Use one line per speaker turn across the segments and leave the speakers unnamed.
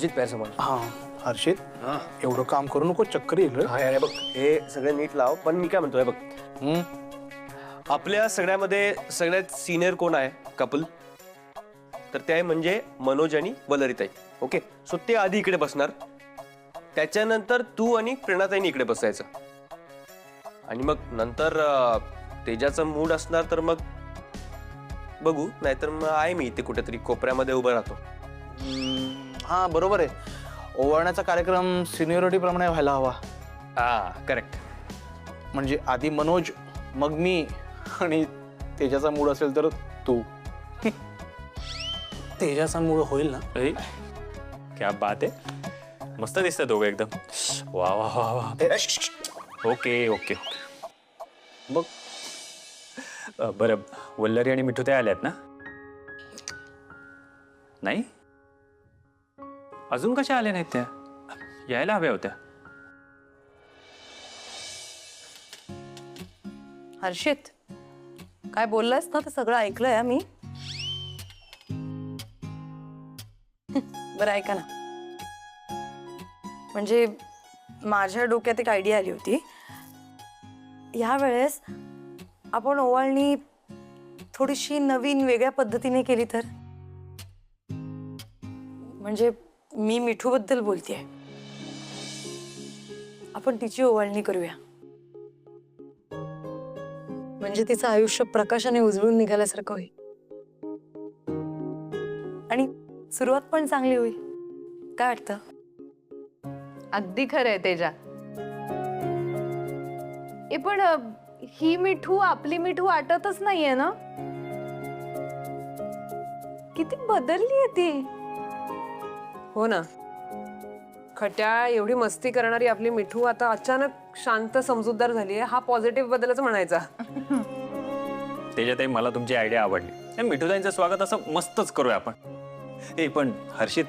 अजित पैर समज.
हाँ हर्षित
हां
एवढं काम करू नको, चक्कर येईल.
हां यार बघ, हे सगळे नीट लाव. पण मी काय म्हणतोय बघ, आपल्या सगळ्यामध्ये सगळ्यात सिनियर कोण आहे कपल? तर ते आहे म्हणजे मनोज आणि वलरिताई. ओके, सो ते आधी इकडे बसणार, त्याच्यानंतर तू आणि प्रेरणाताईनी इकडे बसायचं, आणि मग नंतर तेजाचा मूड असणार तर मग बघू, नाहीतर मग आहे मी इथे कुठेतरी कोपऱ्यामध्ये उभं राहतो.
हा बरोबर आहे, ओवाळण्याचा कार्यक्रम सिनियरिटी प्रमाणे व्हायला हवा.
हां करेक्ट.
म्हणजे आधी मनोज, मग मी, आणि तेजाचा मूड असेल तर तू. तेजाचा मूड होईल ना?
अरे क्या बात आहे, मस्त दिसतं दोघं एकदम. वा वा वा वा. Okay okay.
बघ
बरं, वल्लरी आणि मिठू ते आल्यात ना? नाही अजून कशा आल्या नाहीत त्या? यायला हव्या होत्या.
हर्षित, काय बोललास ना ते सगळं ऐकलंय मी. बरं ऐका ना, म्हणजे माझ्या डोक्यात एक आयडिया आली होती. ह्या वेळेस आपण ओवाळणी थोडीशी नवीन वेगळ्या पद्धतीने केली तर. म्हणजे मी मिठूबद्दल बोलतेय, आपण तिची ओवाळणी करूया. म्हणजे तिचं आयुष्य प्रकाशाने उजळून निघाल्यासारखं होईल, आणि सुरुवात पण चांगली होईल. काय वाटतं?
अगदी खरंय तेजा. पण ही मिठू आपली मिठू वाटतच नाहीये ना? किती बदललीये ती.
हो ना, खट्या एवढी मस्ती करणारी आपली मिठू आता अचानक शांत समजूतदार झाली आहे. हा पॉझिटिव्ह बदलच म्हणायचा.
त्याच्यातही मला तुमची आयडिया आवडली. मिठूताईंचं स्वागत असं मस्तच करूया आपण. हे पण हर्षित,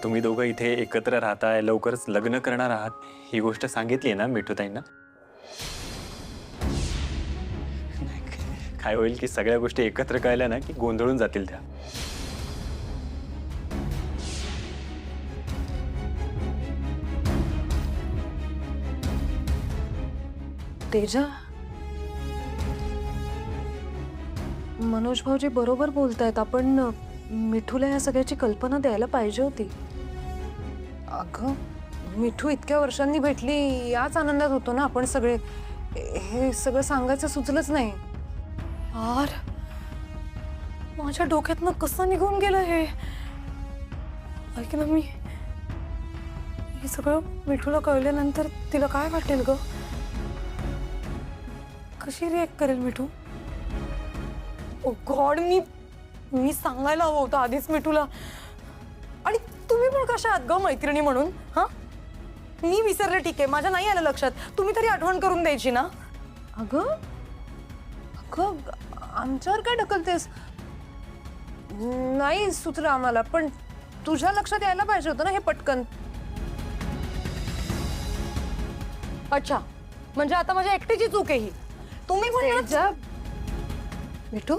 तुम्ही दोघं इथे एकत्र राहताय, लवकरच लग्न करणार आहात, ही गोष्ट सांगितली ना मिठूताईंना? काय होईल की सगळ्या गोष्टी एकत्र कळल्या ना की गोंधळून जातील त्या.
तेजा, मनोज भाऊजी बरोबर बोलतायत. आपण मिठूला या सगळ्याची कल्पना द्यायला पाहिजे होती.
अगं, मिठू इतक्या वर्षांनी भेटली, याच आनंदात होतो ना आपण सगळे. हे सगळं सांगायचं सुचलंच नाही.
यार, माझ्या डोक्यातनं कसं निघून गेलं हे. ऐक ना, मी हे सगळं मिठूला कळल्यानंतर तिला काय वाटेल ग? कशी रिॲक्ट करेल मिठू? ओ गॉड, मी सांगायला हवं होतं आधीच मिठूला. आणि तुम्ही पण कशा आहात ग मैत्रिणी म्हणून? हा, मी विसरले, ठीक आहे, माझ्या नाही आलं लक्षात. तुम्ही तरी आठवण करून द्यायची ना.
अगं अगं, आमच्यावर काय ढकलतेस? नाही सुचलं आम्हाला, पण तुझ्या लक्षात यायला पाहिजे होतं ना हे पटकन.
अच्छा, म्हणजे आता माझ्या एकटीची चूक आहे ही. तुम्ही पण
मिठू,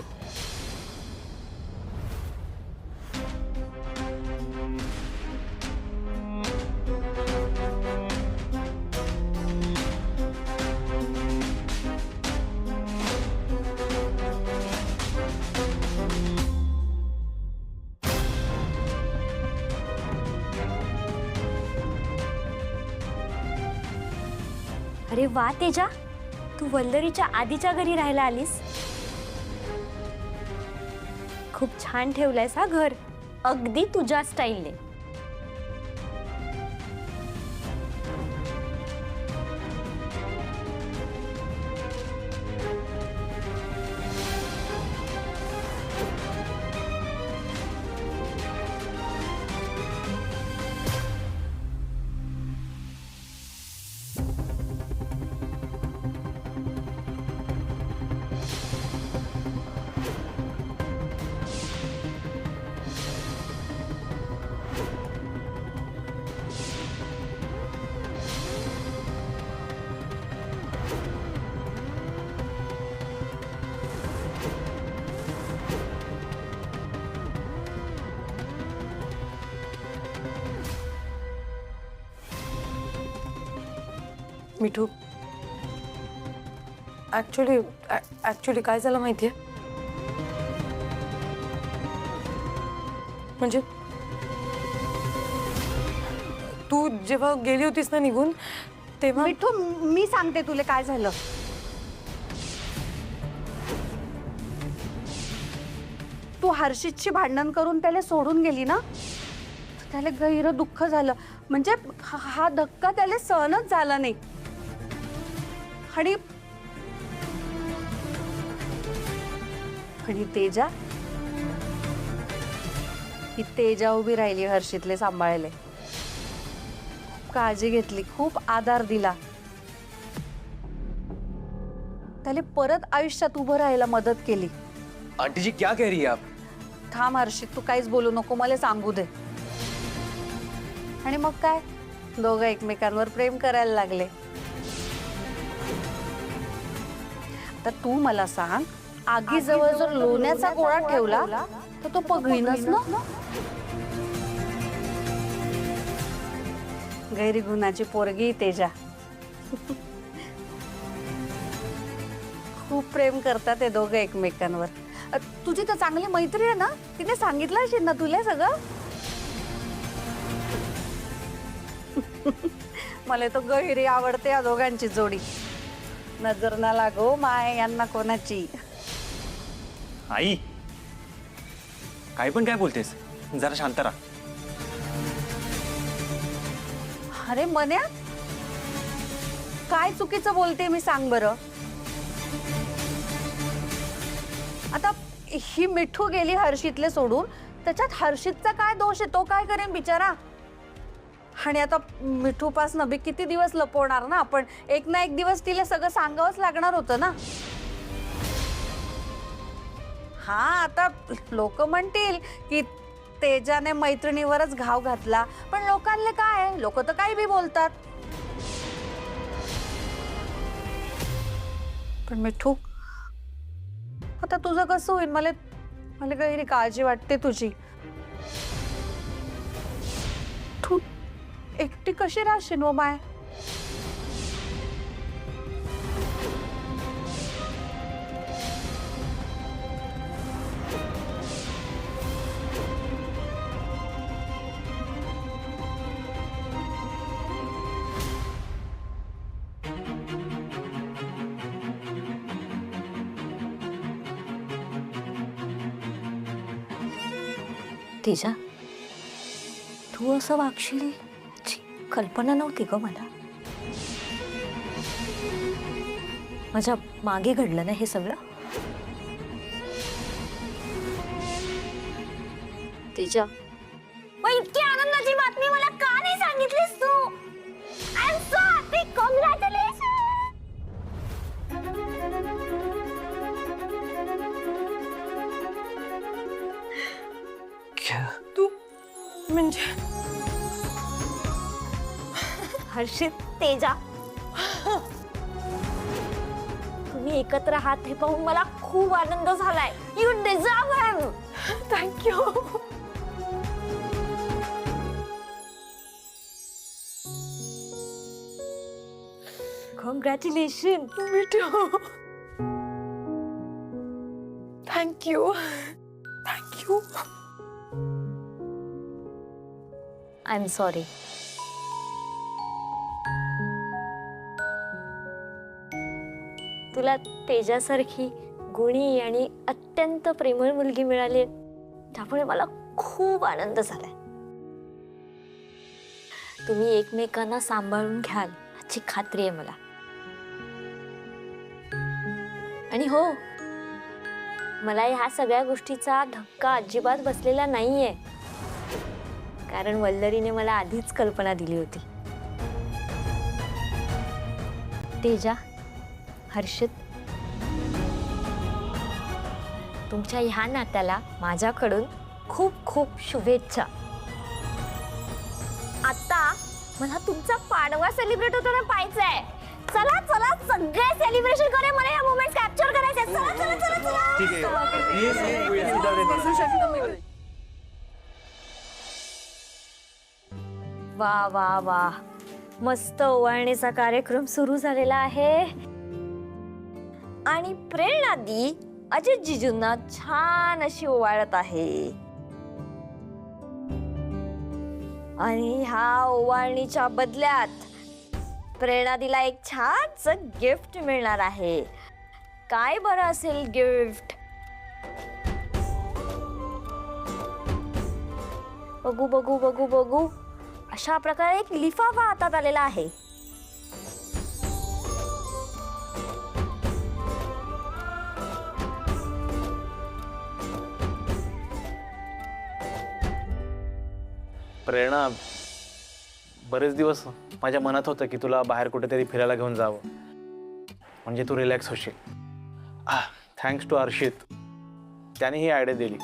अरे वा तेजा, तू वल्लरीच्या आधीच्या घरी राहायला आलीस. खूप छान ठेवलंयस हा घर, अगदी तुझ्या स्टाईलने.
मिठू ऍक्च्युली काय झालं माहितीये, म्हणजे तू जेव्हा गेली होतीस ना निघून तेव्हा
मिठू मी सांगते तुला काय झालं. तू हर्षितशी भांडण करून त्याला सोडून गेली ना, त्याला गैर दुःख झालं. म्हणजे हा धक्का त्याला सहनच झाला नाही. आणि तेजा, ही तेजा उभी राहिली हर्षितले सांभाळले, काळजी घेतली, खूप आधार दिला, त्याला परत आयुष्यात उभं राहायला मदत केली.
आंटी जी क्या कह रही है आप?
थांब हर्षित, तू काहीच बोलू नको, मला सांगू दे. आणि मग काय, दोघं एकमेकांवर प्रेम करायला लागले. तर तू मला सांग, आगीजवळ जर लोण्याचा गोळा ठेवला तर तो पगळीनच ना. गैरी गुणाची पोरगी तेजा. खूप प्रेम करतात ते दोघं एकमेकांवर. तुझी तर चांगली मैत्री आहे ना, तिने सांगितलं असेल ना तुला सगळं. मला तो गहिरी आवडते या दोघांची जोडी. नजर ना लागो माय यांना कोणाची.
आई काही पण काय बोलतेस, जरा शांत राहा.
अरे मन्या, काय चुकीचं बोलते मी, सांग बरं. आता ही मिठू गेली हर्षितले सोडून, त्याच्यात हर्षितचा काय दोष आहे, तो काय करेन बिचारा. आणि आता मिठूपासनं बी किती दिवस लपवणार ना आपण, एक ना एक दिवस तिला सगळं सांगावंच लागणार होतं ना. हा, आता लोक म्हणतील की तेजाने मैत्रिणीवरच घाव घातला, पण लोकांना काय, लोक तर काही बी बोलतात. पण मिठू, आता तुझं कसं होईल, मला काही काळजी वाटते तुझी. तू एकटी कशी राहशील वो माय.
तेजा, तू असं वागशील याची कल्पना नव्हती ग मला. माझ्या मागे घडलं ना हे सगळं. तेजा, मग इतकी आनंदाची बातमी मला का नाही सांगितलीस तू? I am so happy, congratulation.
तू म्हणजे
हर्षित, तेजा, तुम्ही एकत्र आहात हे पाहून मला खूप आनंद झालाय. You deserve him.
Thank you.
Congratulation.
Mithu, thank you. Thank you.
I am sorry. तुला तेजासारखी गुणी आणि अत्यंत प्रेमळ मुलगी मिळाली, त्यामुळे मला खूप आनंद झालाय. तुम्ही एकमेकांना सांभाळून घ्याल याची खात्री आहे मला. आणि हो, मला ह्या सगळ्या गोष्टीचा धक्का अजिबात बसलेला नाहीये, कारण वल्लरीने मला आधीच कल्पना दिली होती. तेजा, हर्षित, तुमच्या ह्या नात्याला माझ्याकडून खूप खूप शुभेच्छा. आता मला तुमचा पाडवा सेलिब्रेट होताना पाहायचंय. चला चला, सगळे सेलिब्रेशन करूया. मला या मोमेंट्स कॅप्चर करायचे. चला चला चला चला.
ठीक आहे.
वा वा वा, मस्त ओवाळणीचा कार्यक्रम सुरू झालेला आहे आणि प्रेरणादी अजित जिजूंना छान अशी ओवाळत आहे आणि ह्या ओवाळणीच्या बदल्यात प्रेरणादीला एक छानसं गिफ्ट मिळणार आहे. काय बरं असेल गिफ्ट? बघू बघू बघू बघू. अशा प्रकारे एक लिफाफा हातात आलेला आहे.
प्रेरणा, बरेच दिवस माझ्या मनात होतं की तुला बाहेर कुठेतरी फिरायला घेऊन जावं, म्हणजे तू रिलॅक्स होशील. थँक्स टू हर्षित, त्याने ही आयडिया दिली.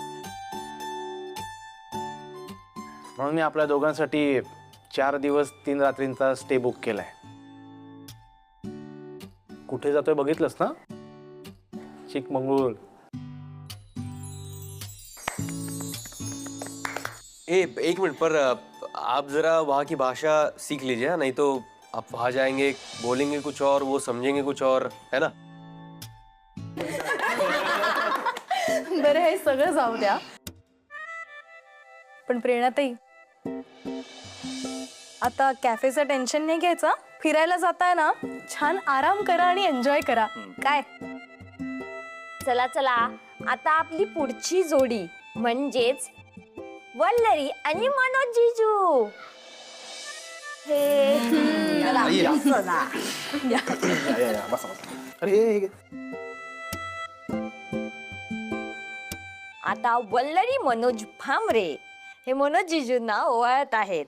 म्हणून मी आपल्या दोघांसाठी 4 दिवस 3 रात्रींचा स्टे बुक केलाय. कुठे जातोय बघितलंस ना? चिकमंगळूर.
एक मिनट पर आप जरा वहाँ की भाषा सीख लीजिए, नहीं तो आप वहाँ जाएंगे बोलेंगे कुछ और, वो समझेंगे कुछ और, है ना?
बरं हे सगळं जाऊ द्या, पण प्रेरणाताई आता कॅफेचं टेन्शन नाही घ्यायचं. फिरायला जाताय ना, छान आराम करा आणि एन्जॉय करा. काय
चला चला, आता आपली पुढची जोडी म्हणजेच वल्लरी आणि मनोज जिजू. हे
अरे
आता वल्लरी मनोज भामरे हे मनोज जिजूंना ओवाळत आहेत.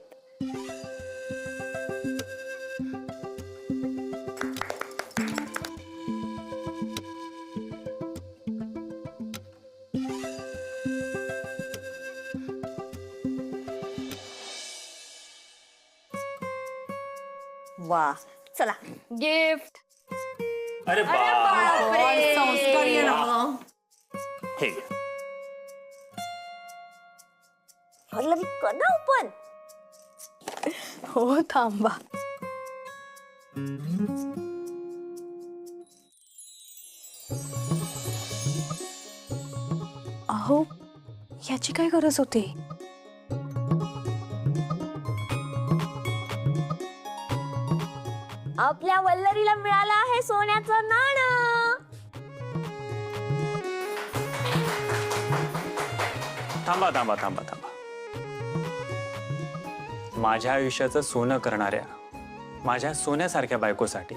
वा, चला गिफ्ट.
अरे बापरे.
संस्कारी आहे ना.
हे
वल्लरी कदा पण.
हो थांबा. अहो याची काय गरज होती?
आपल्या वल्लरीला मिळालं आहे सोन्याचं नाणं.
थांबा थांबा थांबा थांबा. माझ्या आयुष्याचं सोनं करणाऱ्या माझ्या सोन्यासारख्या बायकोसाठी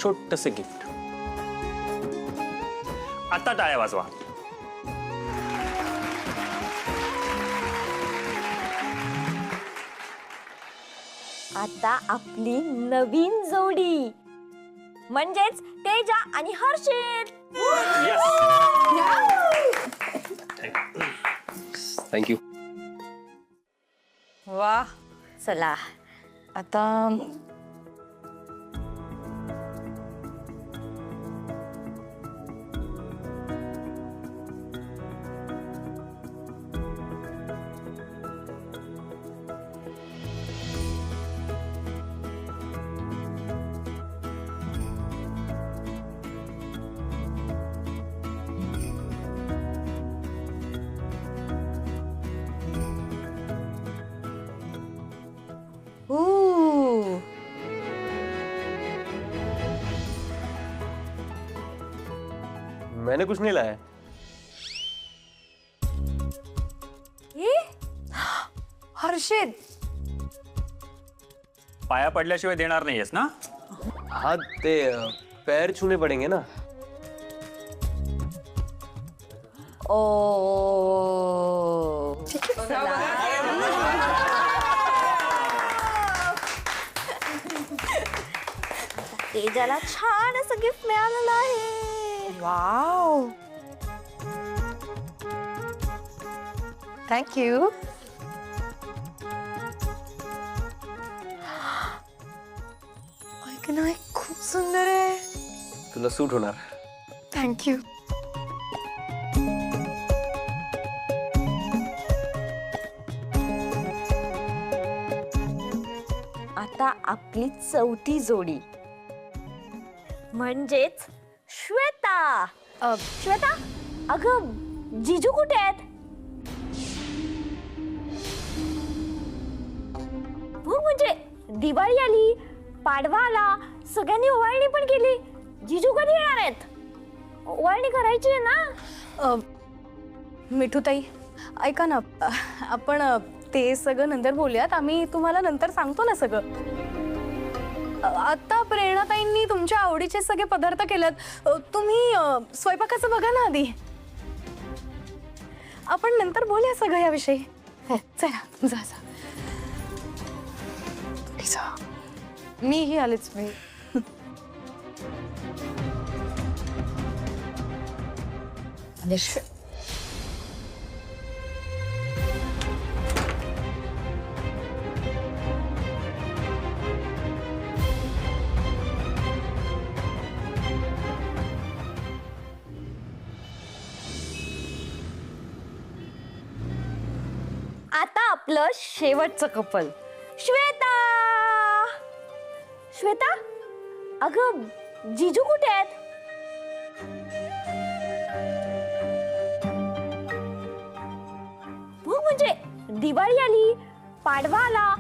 छोटस गिफ्ट. आता टाळ्या वाजवा.
आता आपली नवीन जोडी म्हणजेच तेजा आणि हर्षित.
थँक्यू.
वा,
चला
आता
मैंने कुछ नहीं लाया.
हर्षित
पाया पडल्याशिवाय देणार नाहीयेस ना?
हाँ ते पैर छूने पड़ेंगे ना.
ओ तेजाला छान असं गिफ्ट मिळालेलं आहे.
Wow, thank you. ऐक ना, हे खूप सुंदर आहे.
तुला सूट होणार.
थँक्यू.
आता आपली चौथी जोडी म्हणजेच श्वेता. श्वेता, अगं जिजू कुठे आहेत? हो, म्हणजे दिवाळी आली, पाडवा आला, सगळ्यांनी ओवाळणी पण केली. जिजू कधी येणार आहेत? ओवाळणी करायची आहे ना.
मिठूताई ऐका ना, आपण ते सगळं नंतर बोलूयात. आम्ही तुम्हाला नंतर सांगतो ना सगळं. आता प्रेरणाताईंनी तुमच्या आवडीचे सगळे पदार्थ केलेत. तुम्ही स्वयंपाकाचं बघा ना आधी. आपण नंतर बोलूया सगळं याविषयी. चला जा जा. मीही आलेच मी.
आता आपलं शेवटचं कपल, श्वेता. श्वेता, अगं जिजू कुठे आहेत? हो, म्हणजे दिवाळी आली, पाडवा आला,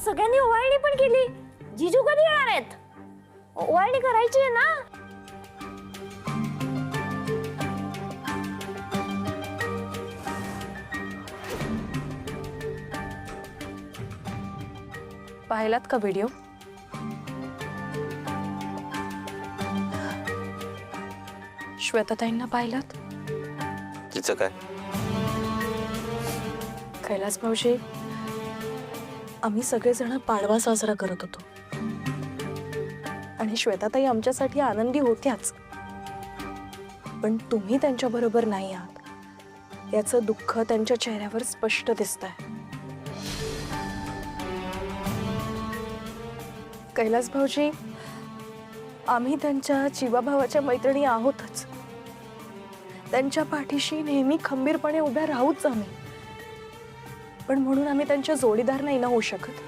सगळ्यांनी ओवाळणी पण केली. जिजू कधी येणार आहेत? ओवाळणी करायची आहे ना.
पाहिलात का व्हिडिओ? श्वेताताईंना पाहिलात?
तिचं काय?
कैलास भाऊजी, आम्ही सगळेजण पाडवा साजरा करत होतो आणि श्वेताताई आमच्यासाठी आनंदी होत्याच, पण तुम्ही त्यांच्या बरोबर नाही आहात याचं दुःख त्यांच्या चेहऱ्यावर स्पष्ट दिसतंय. कैलास भाऊजी, आम्ही त्यांच्या जीवाभावाच्या मैत्रिणी आहोतच. त्यांच्या पाठीशी नेहमी खंबीरपणे उभ्या राहूच आम्ही, पण म्हणून आम्ही त्यांच्या जोडीदार नाही ना होऊ शकत.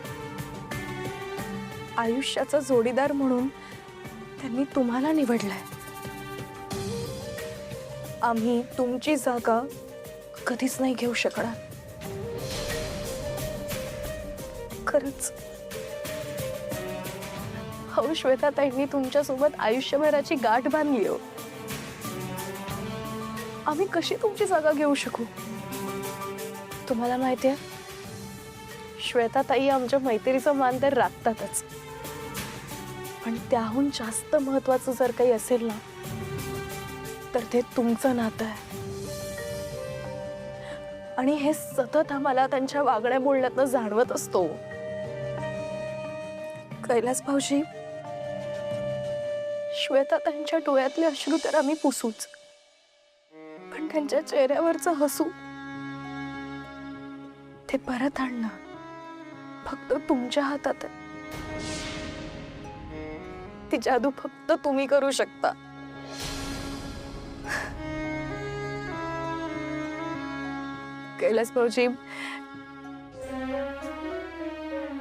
आयुष्याचा जोडीदार म्हणून त्यांनी तुम्हाला निवडलाय. आम्ही तुमची जागा कधीच नाही घेऊ शकणार. खरंच. हो श्वेताताईंनी तुमच्यासोबत आयुष्यभराची गाठ बांधली हो. आम्ही कशी तुमची जागा घेऊ शकू? तुम्हाला माहितीये, श्वेताताई आमच्या मैत्रीचं मान तर राखतातच, पण त्याहून जास्त महत्वाचं जर काही असेल ना, तर ते तुमचं नातं आहे. आणि हे सतत आम्हाला त्यांच्या वागण्या बोलण्यातनं जाणवत असतो. कैलास भाऊजी, श्वेताताईंच्या डोळ्यातले अश्रू तर आम्ही पुसूच, पण त्यांच्या चेहऱ्यावरचं हसू ते परत आणणं फक्त तुमच्या हातात आहे. ती जादू फक्त तुम्ही करू शकता. कैलास भाऊजी,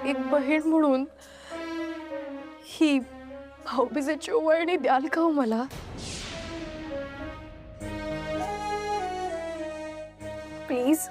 एक बहीण म्हणून ही भाऊबीजेची ओवाळणी द्याल का हो मला? प्लीज.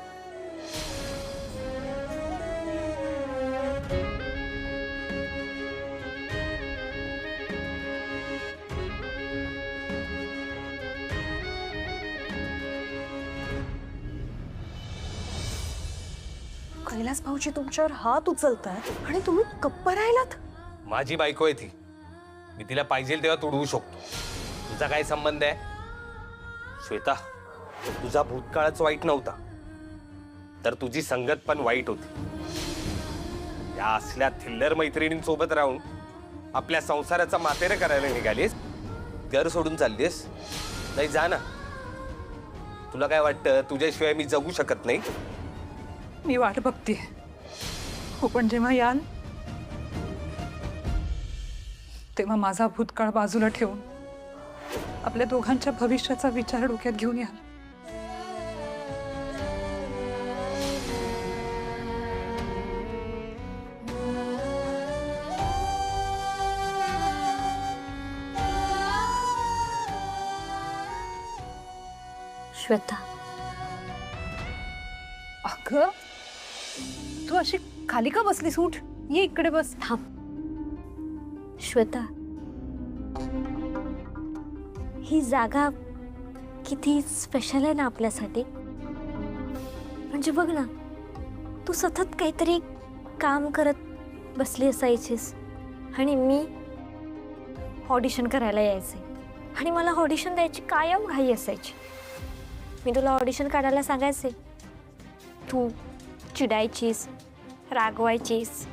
कैलास भाऊजी तुमच्यावर हात उचलतात आणि तुम्ही गप्प राहिलात.
माझी बायको आहे ती, मी तिला पाहिजे तेव्हा तुडवू शकतो. तुझा काय संबंध आहे?
श्वेता, तुझा भूतकाळच वाईट नव्हता, तर तुझी संगत पण वाईट होती. या असल्या थिल्लर मैत्रिणींसोबत राहून आपल्या संसाराचा मातेरे करायला निघालीस. घर सोडून चाललीस. नाही, जा ना. तुला काय वाटतं तुझ्याशिवाय मी जगू शकत नाही?
मी वाट बघते हो, पण जेव्हा याल तेव्हा माझा भूतकाळ बाजूला ठेवून आपल्या दोघांच्या भविष्याचा विचार डोक्यात घेऊन याल.
श्वेता,
अगं तू अशी खाली का बसलीस? उठ, ये इकडे बस.
थांब. श्वेता, ही जागा किती स्पेशल आहे ना आपल्यासाठी. म्हणजे बघ ना, तू सतत काहीतरी काम करत बसली असायचीस आणि मी ऑडिशन करायला यायचे आणि मला ऑडिशन द्यायची कायम घाई असायची. मी तुला ऑडिशन काढायला सांगायचे, तू चिडायचीस, रागवायचीस,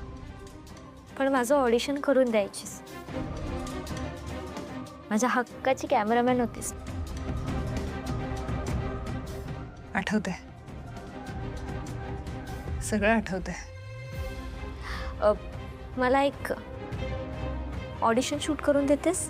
पण माझं ऑडिशन करून द्यायचीस. माझ्या हक्काची कॅमेरामॅन होतीस.
आठवतंय, सगळं आठवतंय.
मला एक ऑडिशन शूट करून देतेस?